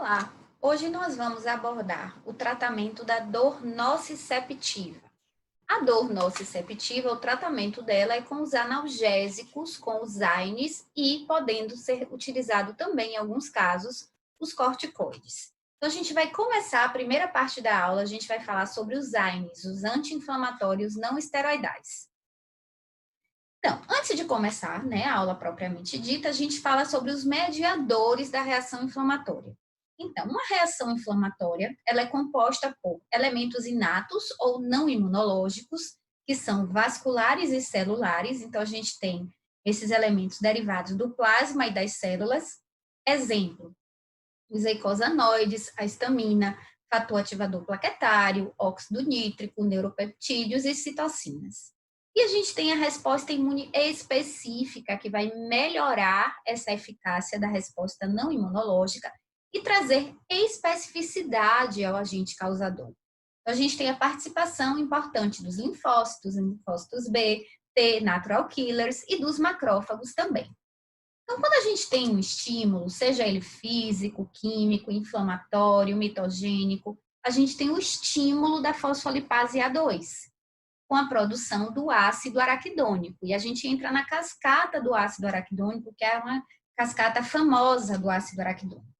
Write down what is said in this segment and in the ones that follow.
Olá! Hoje nós vamos abordar o tratamento da dor nociceptiva. A dor nociceptiva, o tratamento dela é com os analgésicos, com os AINES e podendo ser utilizado também, em alguns casos, os corticoides. Então, a gente vai começar a primeira parte da aula, a gente vai falar sobre os AINES, os anti-inflamatórios não esteroidais. Então, antes de começar, né, a aula propriamente dita, a gente fala sobre os mediadores da reação inflamatória. Então, uma reação inflamatória, ela é composta por elementos inatos ou não imunológicos, que são vasculares e celulares. Então, a gente tem esses elementos derivados do plasma e das células. Exemplo, os eicosanoides, a histamina, fator ativador plaquetário, óxido nítrico, neuropeptídeos e citocinas. E a gente tem a resposta imune específica, que vai melhorar essa eficácia da resposta não imunológica e trazer especificidade ao agente causador. Então, a gente tem a participação importante dos linfócitos B, T, natural killers e dos macrófagos também. Então, quando a gente tem um estímulo, seja ele físico, químico, inflamatório, mitogênico, a gente tem o estímulo da fosfolipase A2, com a produção do ácido araquidônico. E a gente entra na cascata do ácido araquidônico, que é uma cascata famosa do ácido araquidônico.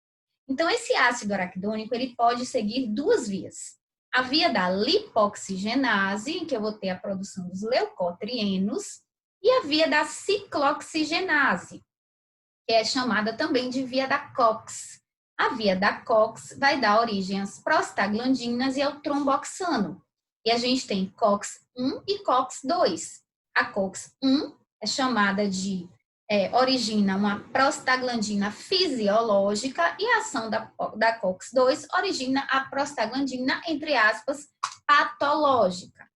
Então, esse ácido araquidônico, ele pode seguir duas vias. A via da lipoxigenase, em que eu vou ter a produção dos leucotrienos, e a via da ciclooxigenase, que é chamada também de via da COX. A via da COX vai dar origem às prostaglandinas e ao tromboxano. E a gente tem COX-1 e COX-2. A COX-1 é chamada de origina uma prostaglandina fisiológica e a ação da COX-2 origina a prostaglandina, entre aspas, patológica.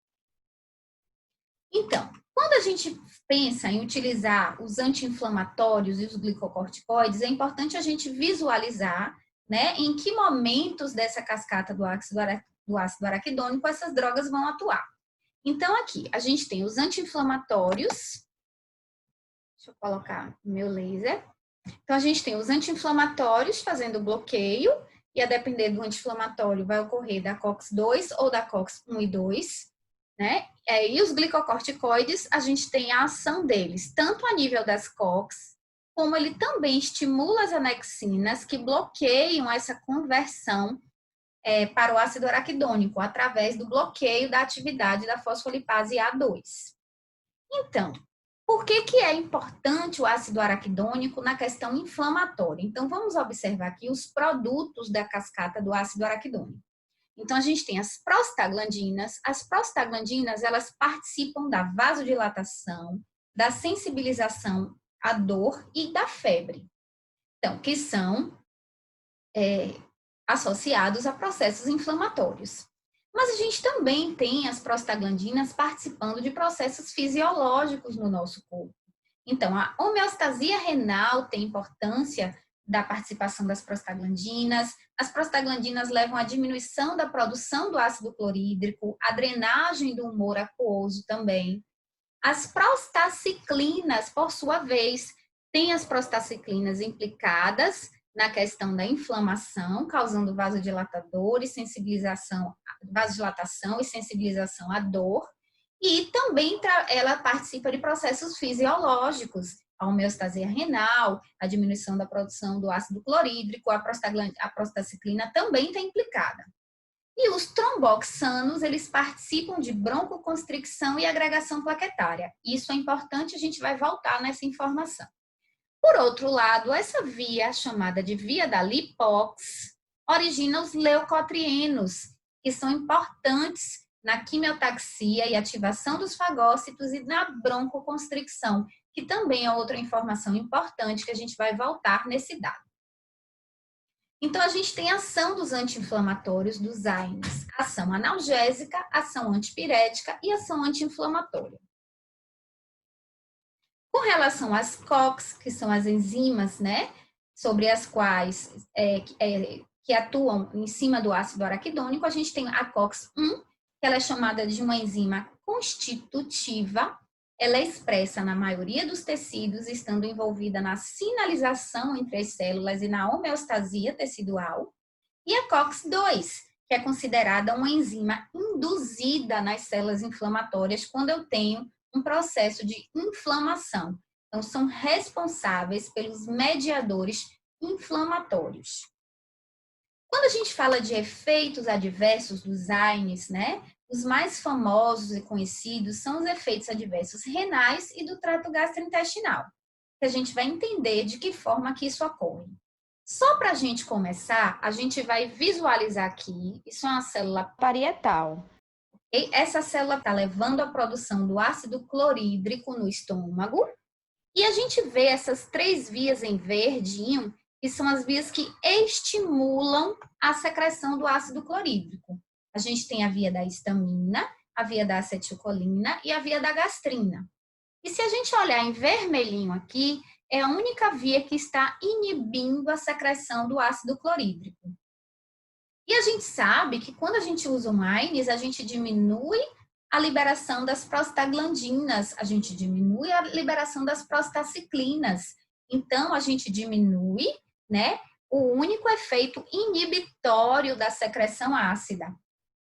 Então, quando a gente pensa em utilizar os anti-inflamatórios e os glicocorticoides, é importante a gente visualizar, né, em que momentos dessa cascata do ácido araquidônico essas drogas vão atuar. Então, aqui, a gente tem os anti-inflamatórios. Deixa eu colocar o meu laser. Então, a gente tem os anti-inflamatórios fazendo bloqueio, e a depender do anti-inflamatório vai ocorrer da COX-2 ou da COX-1 e 2, né? E os glicocorticoides, a gente tem a ação deles, tanto a nível das COX, como ele também estimula as anexinas que bloqueiam essa conversão para o ácido araquidônico, através do bloqueio da atividade da fosfolipase A2. Então, por que é importante o ácido araquidônico na questão inflamatória? Então, vamos observar aqui os produtos da cascata do ácido araquidônico. Então, a gente tem as prostaglandinas. As prostaglandinas, elas participam da vasodilatação, da sensibilização à dor e da febre. Então, que são associados a processos inflamatórios. Mas a gente também tem as prostaglandinas participando de processos fisiológicos no nosso corpo. Então, a homeostasia renal tem importância da participação das prostaglandinas. As prostaglandinas levam à diminuição da produção do ácido clorídrico, a drenagem do humor aquoso também. As prostaciclinas, por sua vez, têm as prostaciclinas implicadas na questão da inflamação, causando vasodilatação e sensibilização à dor. E também ela participa de processos fisiológicos, a homeostasia renal, a diminuição da produção do ácido clorídrico, a prostaciclina também está implicada. E os tromboxanos, eles participam de broncoconstricção e agregação plaquetária. Isso é importante, a gente vai voltar nessa informação. Por outro lado, essa via, chamada de via da lipox, origina os leucotrienos, que são importantes na quimiotaxia e ativação dos fagócitos e na broncoconstricção, que também é outra informação importante que a gente vai voltar nesse dado. Então, a gente tem a ação dos anti-inflamatórios, dos AINES, ação analgésica, ação antipirética e ação anti-inflamatória. Com relação às COX, que são as enzimas, né, sobre as quais que atuam em cima do ácido araquidônico, a gente tem a COX-1, que ela é chamada de uma enzima constitutiva. Ela é expressa na maioria dos tecidos, estando envolvida na sinalização entre as células e na homeostasia tecidual. E a COX-2, que é considerada uma enzima induzida nas células inflamatórias quando eu tenho um processo de inflamação. Então, são responsáveis pelos mediadores inflamatórios. Quando a gente fala de efeitos adversos dos AINES, né, os mais famosos e conhecidos são os efeitos adversos renais e do trato gastrointestinal, que a gente vai entender de que forma que isso ocorre. Só para a gente começar, a gente vai visualizar aqui, isso é uma célula parietal. E essa célula está levando à produção do ácido clorídrico no estômago, e a gente vê essas 3 vias em verdinho, que são as vias que estimulam a secreção do ácido clorídrico. A gente tem a via da histamina, a via da acetilcolina e a via da gastrina. E se a gente olhar em vermelhinho aqui, é a única via que está inibindo a secreção do ácido clorídrico. E a gente sabe que quando a gente usa o AINES, a gente diminui a liberação das prostaglandinas, a gente diminui a liberação das prostaciclinas. Então, a gente diminui, né, o único efeito inibitório da secreção ácida.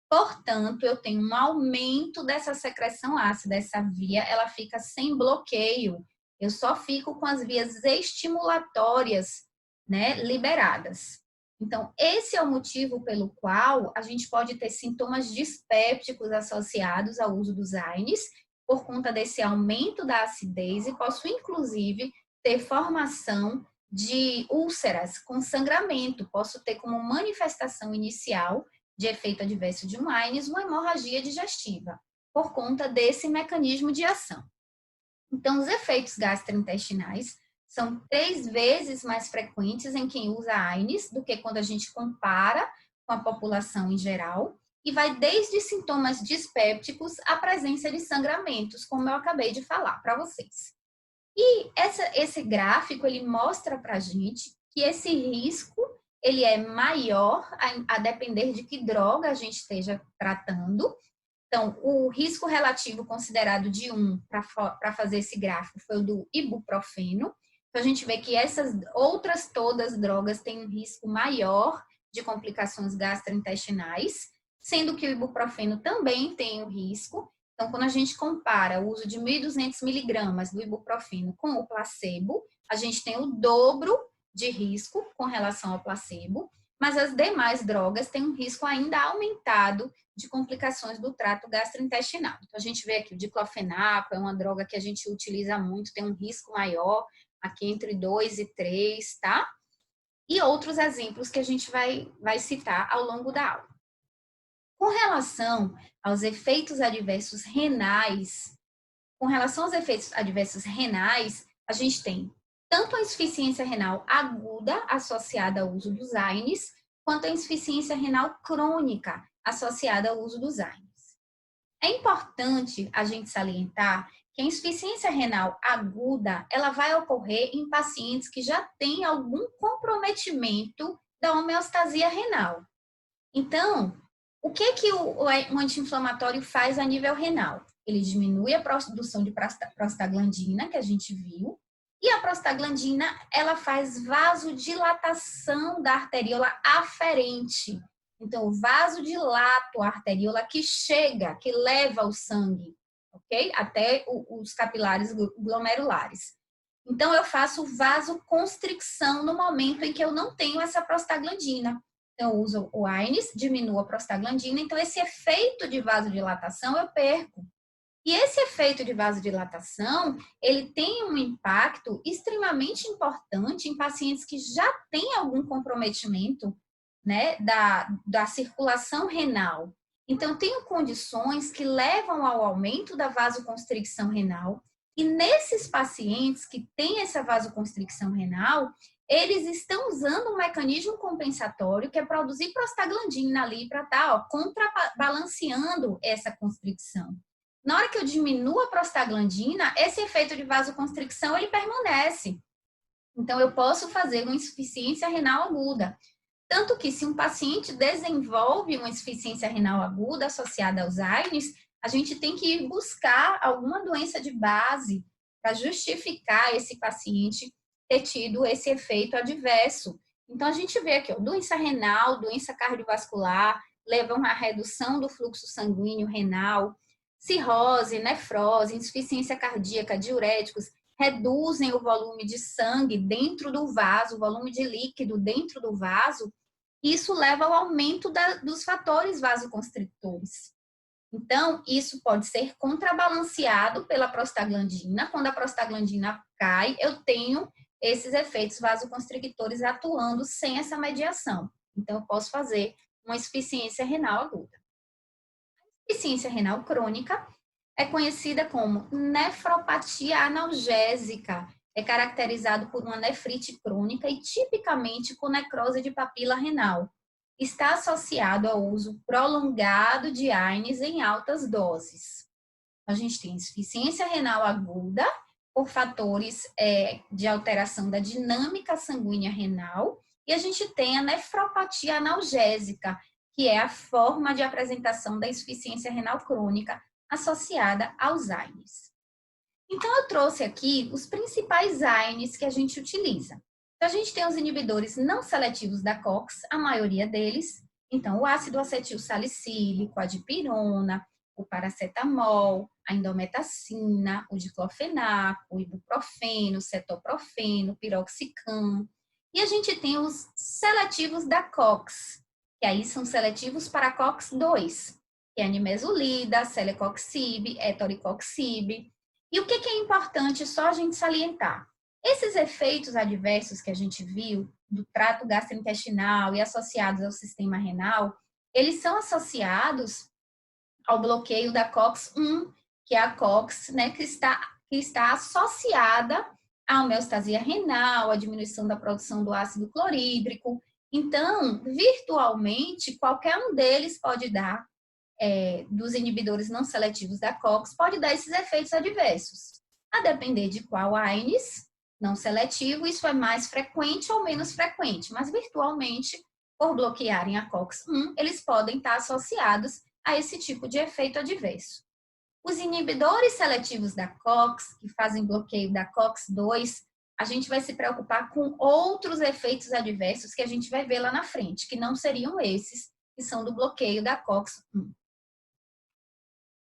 Portanto, eu tenho um aumento dessa secreção ácida, essa via, ela fica sem bloqueio. Eu só fico com as vias estimulatórias, né, liberadas. Então, esse é o motivo pelo qual a gente pode ter sintomas dispépticos associados ao uso dos AINES, por conta desse aumento da acidez, e posso, inclusive, ter formação de úlceras com sangramento. Posso ter como manifestação inicial de efeito adverso de um AINES uma hemorragia digestiva, por conta desse mecanismo de ação. Então, os efeitos gastrointestinais são 3 vezes mais frequentes em quem usa AINES do que quando a gente compara com a população em geral, e vai desde sintomas dispépticos à presença de sangramentos, como eu acabei de falar para vocês. E esse gráfico, ele mostra para a gente que esse risco, ele é maior a depender de que droga a gente esteja tratando. Então, o risco relativo considerado de 1 para fazer esse gráfico foi o do ibuprofeno. Então, a gente vê que essas outras todas drogas têm um risco maior de complicações gastrointestinais, sendo que o ibuprofeno também tem um risco. Então, quando a gente compara o uso de 1.200 miligramas do ibuprofeno com o placebo, a gente tem o dobro de risco com relação ao placebo, mas as demais drogas têm um risco ainda aumentado de complicações do trato gastrointestinal. Então, a gente vê aqui o diclofenaco, é uma droga que a gente utiliza muito, tem um risco maior, aqui entre 2 e 3, tá? E outros exemplos que a gente vai citar ao longo da aula. Com relação aos efeitos adversos renais, a gente tem tanto a insuficiência renal aguda associada ao uso dos AINES, quanto a insuficiência renal crônica associada ao uso dos AINES. É importante a gente salientar que a insuficiência renal aguda, ela vai ocorrer em pacientes que já têm algum comprometimento da homeostasia renal. Então, o que o anti-inflamatório faz a nível renal? Ele diminui a produção de prostaglandina, que a gente viu, e a prostaglandina, ela faz vasodilatação da arteríola aferente. Então, o vasodilato a arteríola que chega, que leva o sangue, ok? Até os capilares glomerulares. Então, eu faço vasoconstricção no momento em que eu não tenho essa prostaglandina. Então, eu uso o AINES, diminuo a prostaglandina, então esse efeito de vasodilatação eu perco. E esse efeito de vasodilatação, ele tem um impacto extremamente importante em pacientes que já têm algum comprometimento, né, da circulação renal. Então, eu tenho condições que levam ao aumento da vasoconstricção renal, e nesses pacientes que têm essa vasoconstricção renal, eles estão usando um mecanismo compensatório que é produzir prostaglandina ali para estar contrabalanceando essa constricção. Na hora que eu diminuo a prostaglandina, esse efeito de vasoconstricção ele permanece. Então, eu posso fazer uma insuficiência renal aguda. Tanto que se um paciente desenvolve uma insuficiência renal aguda associada aos AINES, a gente tem que ir buscar alguma doença de base para justificar esse paciente ter tido esse efeito adverso. Então, a gente vê aqui, ó, doença renal, doença cardiovascular, levam à redução do fluxo sanguíneo renal, cirrose, nefrose, insuficiência cardíaca, diuréticos, reduzem o volume de sangue dentro do vaso, o volume de líquido dentro do vaso, e isso leva ao aumento dos fatores vasoconstritores. Então, isso pode ser contrabalanceado pela prostaglandina. Quando a prostaglandina cai, eu tenho esses efeitos vasoconstrictores atuando sem essa mediação. Então, eu posso fazer uma insuficiência renal aguda. A insuficiência renal crônica é conhecida como nefropatia analgésica. É caracterizado por uma nefrite crônica e tipicamente com necrose de papila renal. Está associado ao uso prolongado de AINES em altas doses. A gente tem insuficiência renal aguda por fatores de alteração da dinâmica sanguínea renal e a gente tem a nefropatia analgésica, que é a forma de apresentação da insuficiência renal crônica associada aos AINES. Então, eu trouxe aqui os principais AINES que a gente utiliza. Então, a gente tem os inibidores não seletivos da COX, a maioria deles. Então, o ácido acetil salicílico, a dipirona, o paracetamol, a indometacina, o diclofenaco, o ibuprofeno, cetoprofeno, piroxicam. E a gente tem os seletivos da COX, que aí são seletivos para COX-2, que é a nimesulida, celecoxib, etoricoxib. E o que é importante só a gente salientar? Esses efeitos adversos que a gente viu do trato gastrointestinal e associados ao sistema renal, eles são associados ao bloqueio da COX-1, que é a COX, né, que está associada à homeostasia renal, à diminuição da produção do ácido clorídrico. Então, virtualmente, qualquer um deles pode dar dos inibidores não seletivos da COX pode dar esses efeitos adversos. A depender de qual AINES não seletivo, isso é mais frequente ou menos frequente, mas virtualmente, por bloquearem a COX-1, eles podem estar associados a esse tipo de efeito adverso. Os inibidores seletivos da COX, que fazem bloqueio da COX-2, a gente vai se preocupar com outros efeitos adversos que a gente vai ver lá na frente, que não seriam esses, que são do bloqueio da COX-1.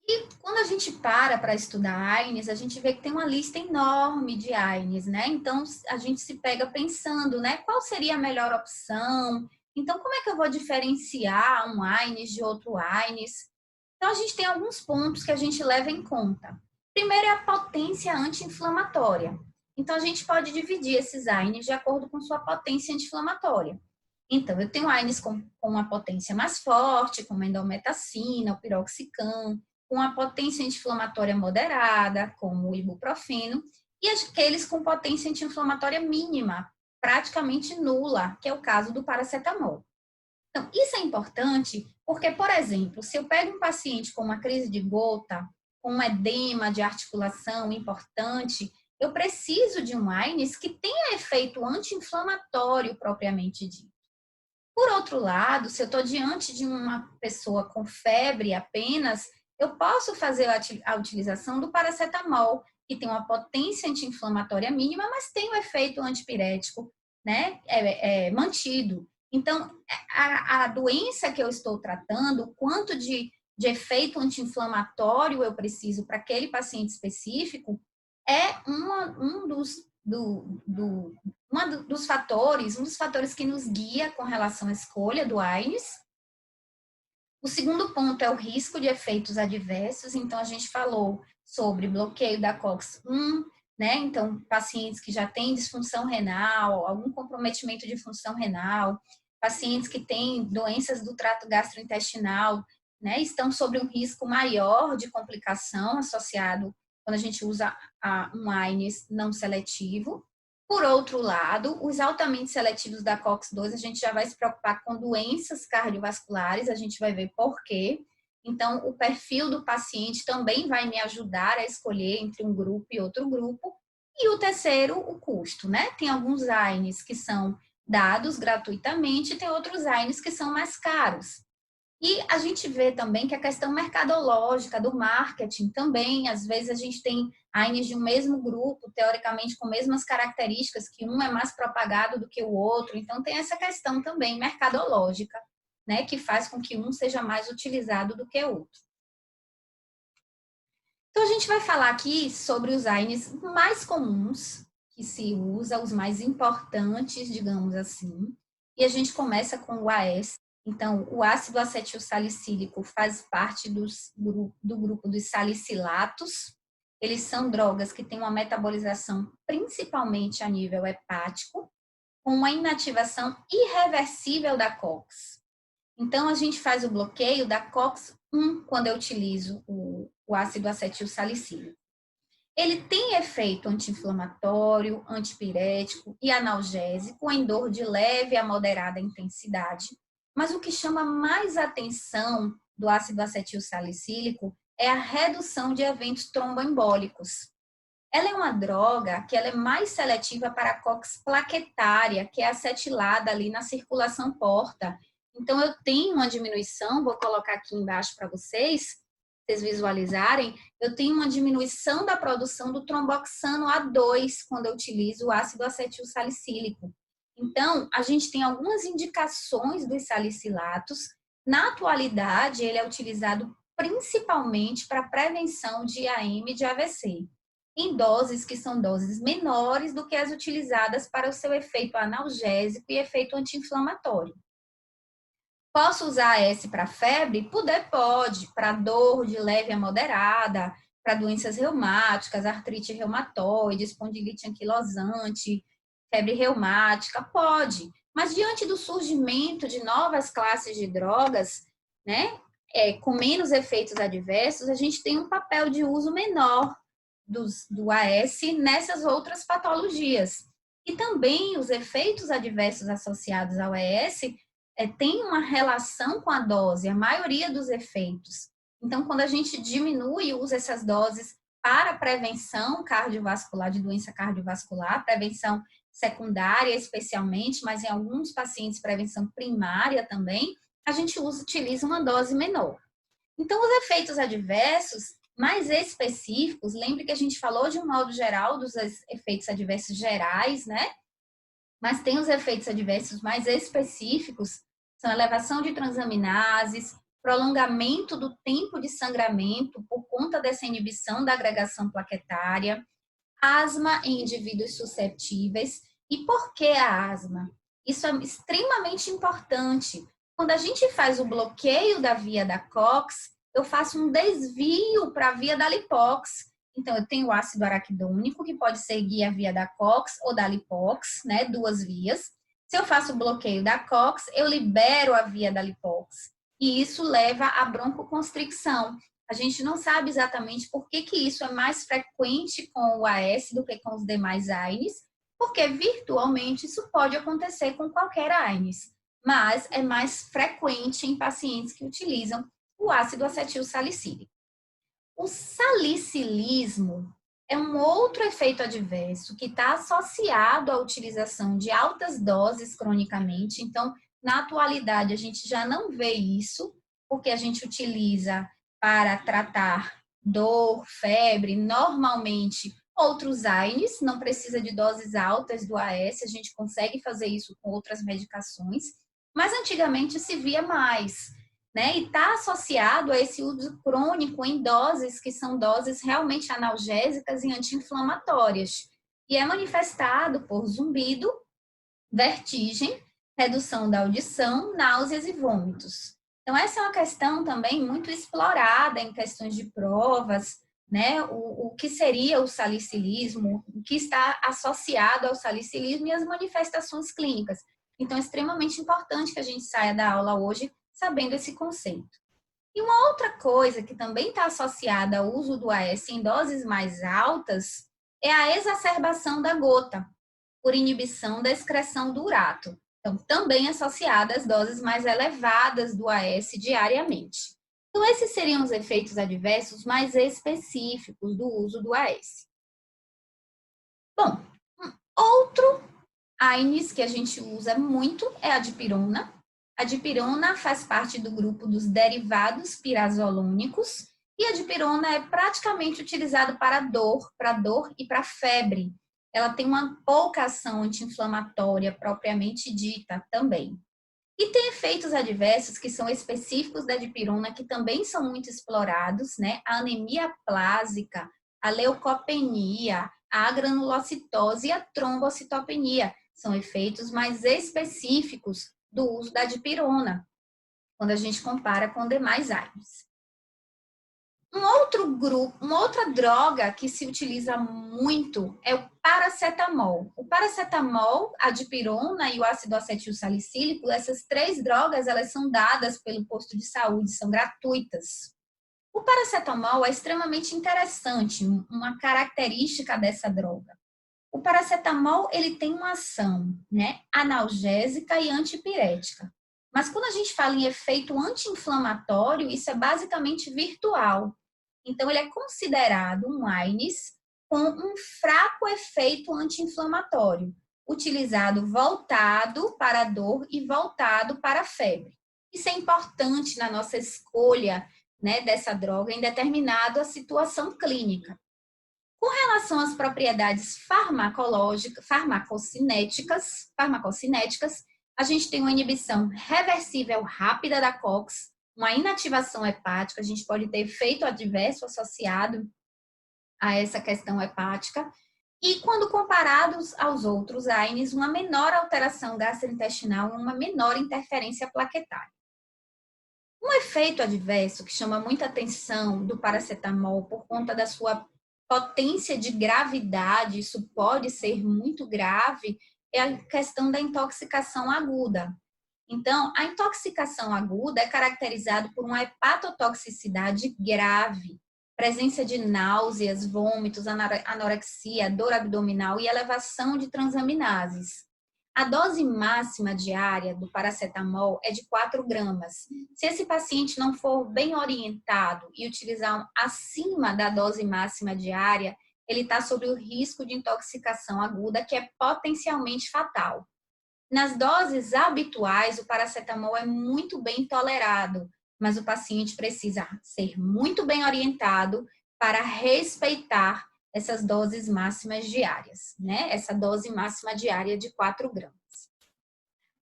E quando a gente para estudar AINES, a gente vê que tem uma lista enorme de AINES, né? Então, a gente se pega pensando, né? Qual seria a melhor opção? Então, como é que eu vou diferenciar um AINES de outro AINES? Então, a gente tem alguns pontos que a gente leva em conta. Primeiro é a potência anti-inflamatória. Então, a gente pode dividir esses AINES de acordo com sua potência anti-inflamatória. Então, eu tenho AINES com uma potência mais forte, como a indometacina, o piroxicam, com a potência anti-inflamatória moderada, como o ibuprofeno, e aqueles com potência anti-inflamatória mínima, praticamente nula, que é o caso do paracetamol. Então, isso é importante porque, por exemplo, se eu pego um paciente com uma crise de gota, com um edema de articulação importante, eu preciso de um AINES que tenha efeito anti-inflamatório propriamente dito. Por outro lado, se eu estou diante de uma pessoa com febre apenas, eu posso fazer a utilização do paracetamol, que tem uma potência anti-inflamatória mínima, mas tem um efeito antipirético, né, mantido. Então, a doença que eu estou tratando, quanto de efeito anti-inflamatório eu preciso para aquele paciente específico, é um dos fatores que nos guia com relação à escolha do AINES. O segundo ponto é o risco de efeitos adversos. Então, a gente falou sobre bloqueio da COX-1, né? Então, pacientes que já têm disfunção renal, algum comprometimento de função renal, pacientes que têm doenças do trato gastrointestinal, né? Estão sobre um risco maior de complicação associado quando a gente usa um AINES não seletivo. Por outro lado, os altamente seletivos da COX-2, a gente já vai se preocupar com doenças cardiovasculares, a gente vai ver por quê. Então, o perfil do paciente também vai me ajudar a escolher entre um grupo e outro grupo. E o terceiro, o custo, né? Tem alguns AINES que são dados gratuitamente, tem outros AINES que são mais caros. E a gente vê também que a questão mercadológica, do marketing também, às vezes a gente tem AINES de um mesmo grupo, teoricamente com mesmas características, que um é mais propagado do que o outro, então tem essa questão também mercadológica, né, que faz com que um seja mais utilizado do que o outro. Então a gente vai falar aqui sobre os AINES mais comuns que se usa, os mais importantes, digamos assim, e a gente começa com o AS. Então, o ácido acetil salicílico faz parte do grupo dos salicilatos. Eles são drogas que têm uma metabolização principalmente a nível hepático, com uma inativação irreversível da COX. Então, a gente faz o bloqueio da COX-1 quando eu utilizo o ácido acetil salicílico. Ele tem efeito anti-inflamatório, antipirético e analgésico em dor de leve a moderada intensidade. Mas o que chama mais atenção do ácido acetil salicílico é a redução de eventos tromboembólicos. Ela é uma droga que ela é mais seletiva para a COX plaquetária, que é acetilada ali na circulação porta. Então, eu tenho uma diminuição, vou colocar aqui embaixo para vocês visualizarem, eu tenho uma diminuição da produção do tromboxano A2 quando eu utilizo o ácido acetil salicílico. Então, a gente tem algumas indicações dos salicilatos. Na atualidade, ele é utilizado principalmente para prevenção de AM e de AVC, em doses que são doses menores do que as utilizadas para o seu efeito analgésico e efeito anti-inflamatório. Posso usar esse para febre? Pode. Para dor de leve a moderada, para doenças reumáticas, artrite reumatoide, espondilite anquilosante, febre reumática, pode. Mas diante do surgimento de novas classes de drogas, né, com menos efeitos adversos, a gente tem um papel de uso menor do AS nessas outras patologias. E também os efeitos adversos associados ao AS tem uma relação com a dose, a maioria dos efeitos. Então, quando a gente diminui e usa essas doses para prevenção cardiovascular, de doença cardiovascular, prevenção secundária especialmente, mas em alguns pacientes prevenção primária também, a gente utiliza uma dose menor. Então, os efeitos adversos mais específicos, lembre que a gente falou de um modo geral dos efeitos adversos gerais, né? Mas tem os efeitos adversos mais específicos, são elevação de transaminases, prolongamento do tempo de sangramento por conta dessa inibição da agregação plaquetária, asma em indivíduos suscetíveis. E por que a asma? Isso é extremamente importante. Quando a gente faz o bloqueio da via da COX, eu faço um desvio para a via da lipox. Então, eu tenho o ácido araquidônico, que pode seguir a via da COX ou da lipox, né? Duas vias. Se eu faço o bloqueio da COX, eu libero a via da lipox. E isso leva à broncoconstricção. A gente não sabe exatamente por que isso é mais frequente com o AS do que com os demais AINES, porque virtualmente isso pode acontecer com qualquer AINES, mas é mais frequente em pacientes que utilizam o ácido acetil salicílico. O salicilismo é um outro efeito adverso que está associado à utilização de altas doses cronicamente. Então, na atualidade, a gente já não vê isso, porque a gente utiliza para tratar dor, febre, normalmente outros AINES, não precisa de doses altas do AS, a gente consegue fazer isso com outras medicações, mas antigamente se via mais, né? E está associado a esse uso crônico em doses que são doses realmente analgésicas e anti-inflamatórias. E é manifestado por zumbido, vertigem, redução da audição, náuseas e vômitos. Então, essa é uma questão também muito explorada em questões de provas, né? O que seria o salicilismo, o que está associado ao salicilismo e as manifestações clínicas. Então, é extremamente importante que a gente saia da aula hoje sabendo esse conceito. E uma outra coisa que também está associada ao uso do AS em doses mais altas é a exacerbação da gota, por inibição da excreção do urato. Então, também associada às doses mais elevadas do AS diariamente. Então, esses seriam os efeitos adversos mais específicos do uso do AS. Bom, outro AINES que a gente usa muito é a dipirona. A dipirona faz parte do grupo dos derivados pirazolônicos e a dipirona é praticamente utilizada para dor e para febre. Ela tem uma pouca ação anti-inflamatória propriamente dita também. E tem efeitos adversos que são específicos da dipirona, que também são muito explorados, né? A anemia plásica, a leucopenia, a granulocitose e a trombocitopenia. São efeitos mais específicos do uso da dipirona, quando a gente compara com demais AINES. Uma outra droga que se utiliza muito é o paracetamol. O paracetamol, a dipirona e o ácido acetil salicílico, essas três drogas, elas são dadas pelo posto de saúde, são gratuitas. O paracetamol é extremamente interessante, uma característica dessa droga. O paracetamol, ele tem uma ação, né, analgésica e antipirética. Mas quando a gente fala em efeito anti-inflamatório, isso é basicamente virtual. Então, ele é considerado um AINES com um fraco efeito anti-inflamatório, utilizado voltado para a dor e voltado para a febre. Isso é importante na nossa escolha, né, dessa droga em determinada situação clínica. Com relação às propriedades farmacocinéticas, a gente tem uma inibição reversível rápida da COX, uma inativação hepática, a gente pode ter efeito adverso associado a essa questão hepática, e quando comparados aos outros AINES, uma menor alteração gastrointestinal, uma menor interferência plaquetária. Um efeito adverso que chama muita atenção do paracetamol por conta da sua potência de gravidade, isso pode ser muito grave, é a questão da intoxicação aguda. Então, a intoxicação aguda é caracterizada por uma hepatotoxicidade grave, presença de náuseas, vômitos, anorexia, dor abdominal e elevação de transaminases. A dose máxima diária do paracetamol é de 4 gramas. Se esse paciente não for bem orientado e utilizar acima da dose máxima diária, ele está sob o risco de intoxicação aguda, que é potencialmente fatal. Nas doses habituais, o paracetamol é muito bem tolerado, mas o paciente precisa ser muito bem orientado para respeitar essas doses máximas diárias, né? Essa dose máxima diária de 4 gramas.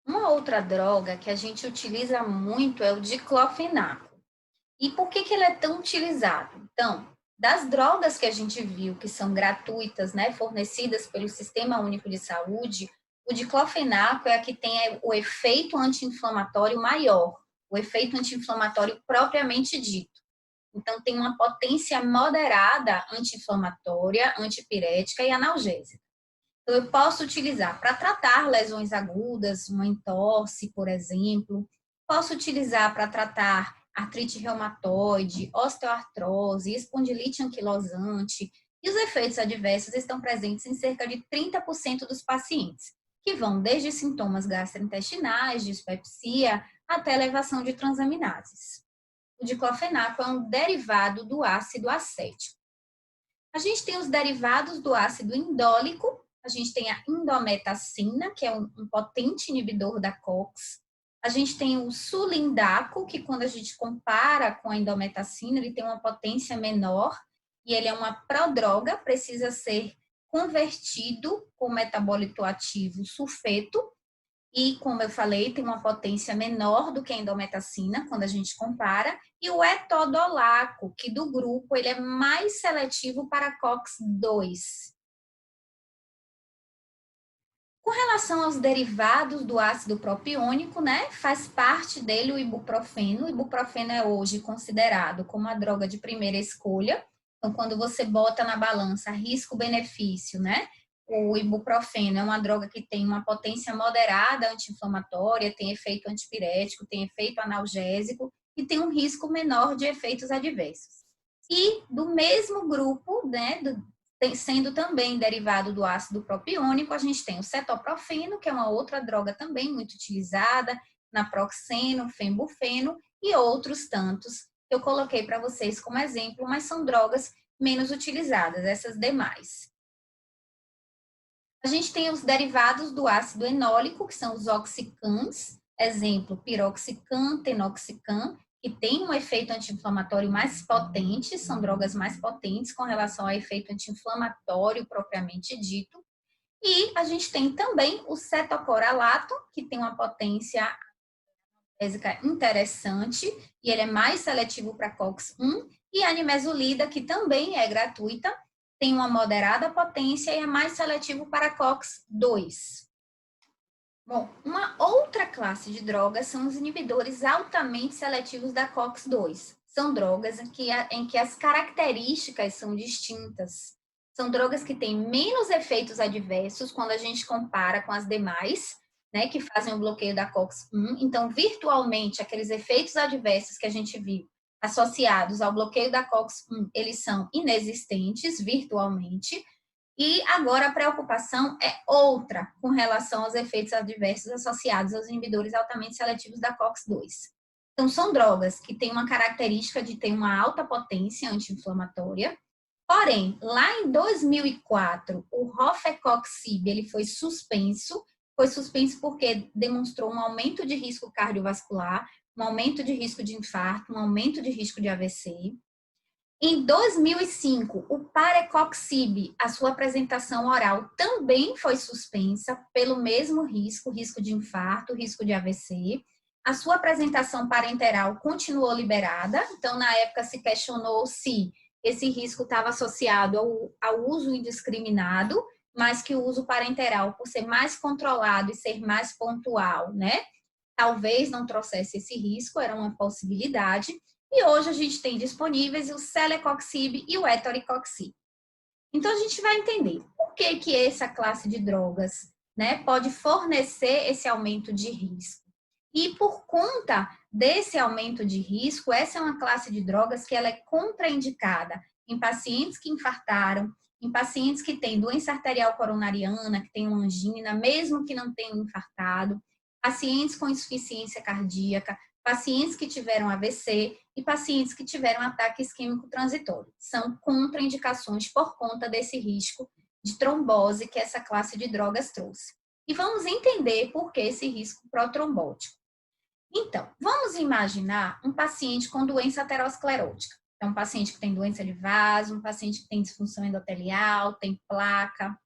Uma outra droga que a gente utiliza muito é o diclofenaco. E por que ele é tão utilizado? Então, das drogas que a gente viu que são gratuitas, né, fornecidas pelo Sistema Único de Saúde, o diclofenaco é a que tem o efeito anti-inflamatório maior, o efeito anti-inflamatório propriamente dito. Então, tem uma potência moderada anti-inflamatória, antipirética e analgésica. Então, eu posso utilizar para tratar lesões agudas, uma entorse, por exemplo. Posso utilizar para tratar artrite reumatoide, osteoartrose, espondilite anquilosante. E os efeitos adversos estão presentes em cerca de 30% dos pacientes, que vão desde sintomas gastrointestinais, dispepsia, até elevação de transaminases. O diclofenaco é um derivado do ácido acético. A gente tem os derivados do ácido indólico, a gente tem a indometacina, que é um potente inibidor da COX. A gente tem o sulindaco, que quando a gente compara com a indometacina, ele tem uma potência menor e ele é uma prodroga, precisa ser convertido com metabólito ativo sulfeto. E, como eu falei, tem uma potência menor do que a indometacina, quando a gente compara. E o etodolaco, que do grupo ele é mais seletivo para COX-2. Com relação aos derivados do ácido propiônico, né, faz parte dele o ibuprofeno. O ibuprofeno é hoje considerado como a droga de primeira escolha. Então, quando você bota na balança risco-benefício, né, o ibuprofeno é uma droga que tem uma potência moderada anti-inflamatória, tem efeito antipirético, tem efeito analgésico e tem um risco menor de efeitos adversos. E do mesmo grupo, né, sendo também derivado do ácido propiônico, a gente tem o cetoprofeno, que é uma outra droga também muito utilizada, naproxeno, fenbufeno e outros tantos que eu coloquei para vocês como exemplo, mas são drogas menos utilizadas, essas demais. A gente tem os derivados do ácido enólico, que são os oxicans, Exemplo, piroxicam, tenoxicam, que tem um efeito anti-inflamatório mais potente, são drogas mais potentes com relação ao efeito anti-inflamatório propriamente dito. E a gente tem também o cetocoralato, que tem uma potência anestésica interessante, e ele é mais seletivo para COX-1, e a nimesulida, que também é gratuita, tem uma moderada potência e é mais seletivo para COX-2. Bom, uma outra classe de drogas são os inibidores altamente seletivos da COX-2. São drogas em que as características são distintas. São drogas que têm menos efeitos adversos quando a gente compara com as demais, né, que fazem o bloqueio da COX-1. Então, virtualmente, aqueles efeitos adversos que a gente viu associados ao bloqueio da COX-1, eles são inexistentes virtualmente. E agora a preocupação é outra com relação aos efeitos adversos associados aos inibidores altamente seletivos da COX-2. Então, são drogas que têm uma característica de ter uma alta potência anti-inflamatória, porém, lá em 2004, o rofecoxib ele foi suspenso porque demonstrou um aumento de risco cardiovascular, um aumento de risco de infarto, um aumento de risco de AVC. Em 2005, o parecoxib, a sua apresentação oral também foi suspensa pelo mesmo risco, risco de infarto, risco de AVC. A sua apresentação parenteral continuou liberada, então na época se questionou se esse risco estava associado ao uso indiscriminado, mas que o uso parenteral, por ser mais controlado e ser mais pontual, né, talvez não trouxesse esse risco, era uma possibilidade. E hoje a gente tem disponíveis o celecoxib e o etoricoxib. Então, a gente vai entender por que essa classe de drogas, né, pode fornecer esse aumento de risco. E por conta desse aumento de risco, essa é uma classe de drogas que ela é contraindicada em pacientes que infartaram, em pacientes que têm doença arterial coronariana, que têm uma angina, mesmo que não tenham infartado, pacientes com insuficiência cardíaca, pacientes que tiveram AVC e pacientes que tiveram ataque isquêmico transitório. São contraindicações por conta desse risco de trombose que essa classe de drogas trouxe. E vamos entender por que esse risco protrombótico. Então, vamos imaginar um paciente com doença aterosclerótica. É um paciente que tem doença de vaso, um paciente que tem disfunção endotelial, tem placa.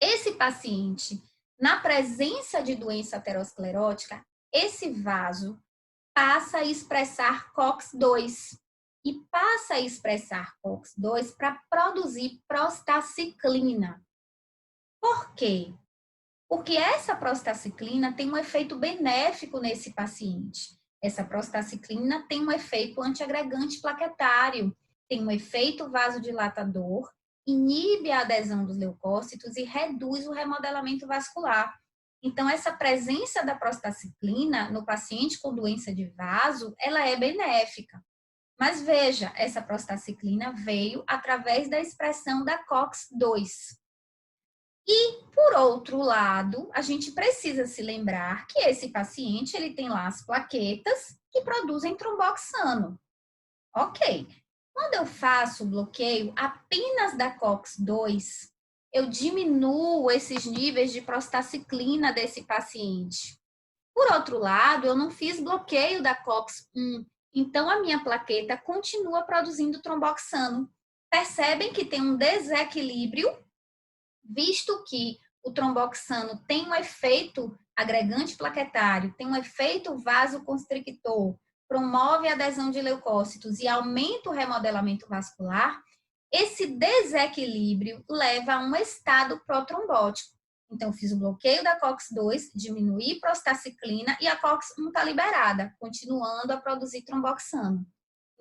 Esse paciente, na presença de doença aterosclerótica, esse vaso passa a expressar COX-2 e passa a expressar COX-2 para produzir prostaciclina. Por quê? Porque essa prostaciclina tem um efeito benéfico nesse paciente. Essa prostaciclina tem um efeito antiagregante plaquetário, tem um efeito vasodilatador, inibe a adesão dos leucócitos e reduz o remodelamento vascular. Então, essa presença da prostaciclina no paciente com doença de vaso, ela é benéfica. Mas veja, essa prostaciclina veio através da expressão da COX-2. E, por outro lado, a gente precisa se lembrar que esse paciente, ele tem lá as plaquetas que produzem tromboxano. Ok. Quando eu faço o bloqueio apenas da COX-2, eu diminuo esses níveis de prostaciclina desse paciente. Por outro lado, eu não fiz bloqueio da COX-1, então a minha plaqueta continua produzindo tromboxano. Percebem que tem um desequilíbrio, visto que o tromboxano tem um efeito agregante plaquetário, tem um efeito vasoconstrictor, promove a adesão de leucócitos e aumenta o remodelamento vascular, esse desequilíbrio leva a um estado protrombótico. Então, fiz o bloqueio da COX-2, diminuí prostaciclina e a COX-1 está liberada, continuando a produzir tromboxano.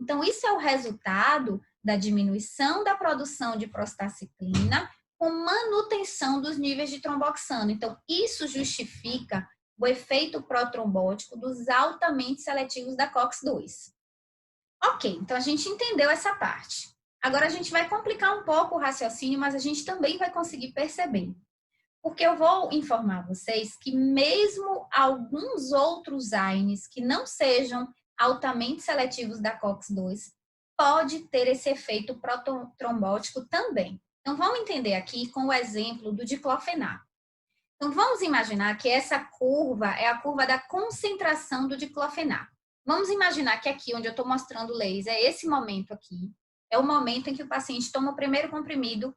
Então, isso é o resultado da diminuição da produção de prostaciclina com manutenção dos níveis de tromboxano. Então, isso justifica o efeito protrombótico dos altamente seletivos da COX-2. Ok, então a gente entendeu essa parte. Agora a gente vai complicar um pouco o raciocínio, mas a gente também vai conseguir perceber. Porque eu vou informar vocês que mesmo alguns outros AINES que não sejam altamente seletivos da COX-2 pode ter esse efeito protrombótico também. Então vamos entender aqui com o exemplo do diclofenaco. Então, vamos imaginar que essa curva é a curva da concentração do diclofenaco. Vamos imaginar que aqui, onde eu estou mostrando o laser, esse momento aqui, é o momento em que o paciente toma o primeiro comprimido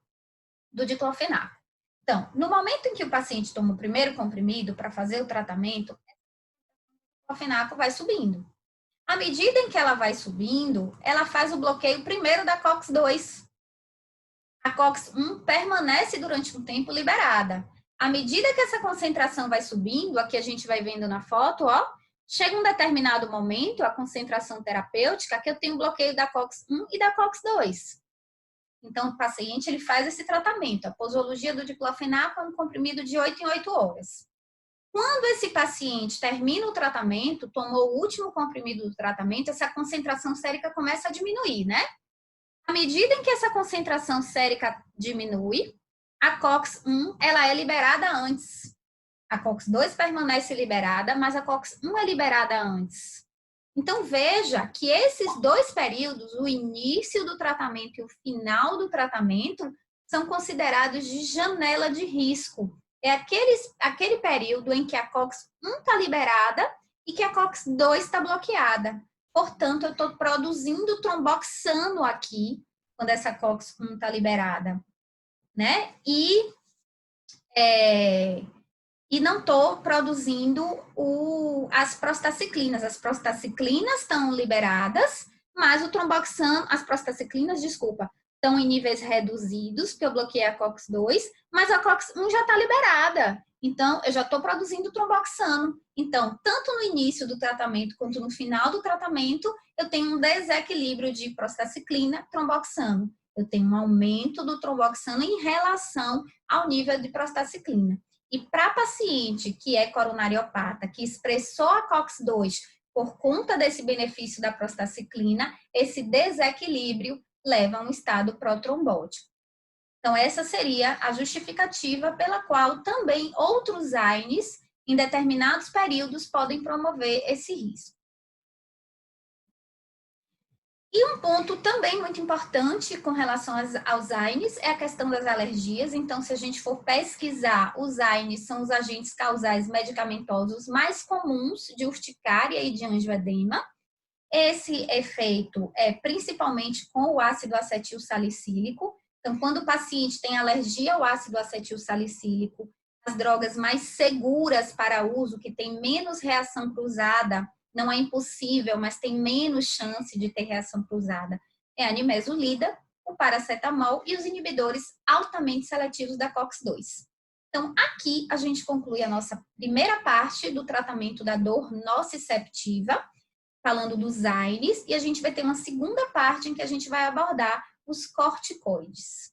do diclofenaco. Então, no momento em que o paciente toma o primeiro comprimido para fazer o tratamento, o diclofenaco vai subindo. À medida em que ela vai subindo, ela faz o bloqueio primeiro da COX-2. A COX-1 permanece durante um tempo liberada. À medida que essa concentração vai subindo, aqui a gente vai vendo na foto, ó, chega um determinado momento, a concentração terapêutica, que eu tenho bloqueio da COX-1 e da COX-2. Então, o paciente ele faz esse tratamento. A posologia do diclofenaco é um comprimido de 8 em 8 horas. Quando esse paciente termina o tratamento, tomou o último comprimido do tratamento, essa concentração sérica começa a diminuir, né? À medida em que essa concentração sérica diminui, a COX-1 ela é liberada antes. A COX-2 permanece liberada, mas a COX-1 é liberada antes. Então, veja que esses dois períodos, o início do tratamento e o final do tratamento, são considerados de janela de risco. É aquele período em que a COX-1 está liberada e que a COX-2 está bloqueada. Portanto, eu estou produzindo tromboxano aqui, quando essa COX-1 está liberada, né? E não estou produzindo as prostaciclinas. As prostaciclinas estão liberadas, mas o tromboxano, as prostaciclinas, desculpa, estão em níveis reduzidos, porque eu bloqueei a COX-2, mas a COX-1 já está liberada. Então, eu já estou produzindo tromboxano. Então, tanto no início do tratamento quanto no final do tratamento, eu tenho um desequilíbrio de prostaciclina, tromboxano. Eu tenho um aumento do tromboxano em relação ao nível de prostaciclina. E para paciente que é coronariopata, que expressou a COX-2 por conta desse benefício da prostaciclina, esse desequilíbrio leva a um estado protrombótico. Então, essa seria a justificativa pela qual também outros AINES, em determinados períodos, podem promover esse risco. E um ponto também muito importante com relação aos AINES é a questão das alergias. Então, se a gente for pesquisar, os AINES são os agentes causais medicamentosos mais comuns de urticária e de angioedema. Esse efeito é principalmente com o ácido acetil salicílico. Então, quando o paciente tem alergia ao ácido acetil salicílico, as drogas mais seguras para uso, que tem menos reação cruzada, não é impossível, mas tem menos chance de ter reação cruzada, é a nimesulida, o paracetamol e os inibidores altamente seletivos da COX-2. Então, aqui a gente conclui a nossa primeira parte do tratamento da dor nociceptiva, falando dos AINES, e a gente vai ter uma segunda parte em que a gente vai abordar os corticoides.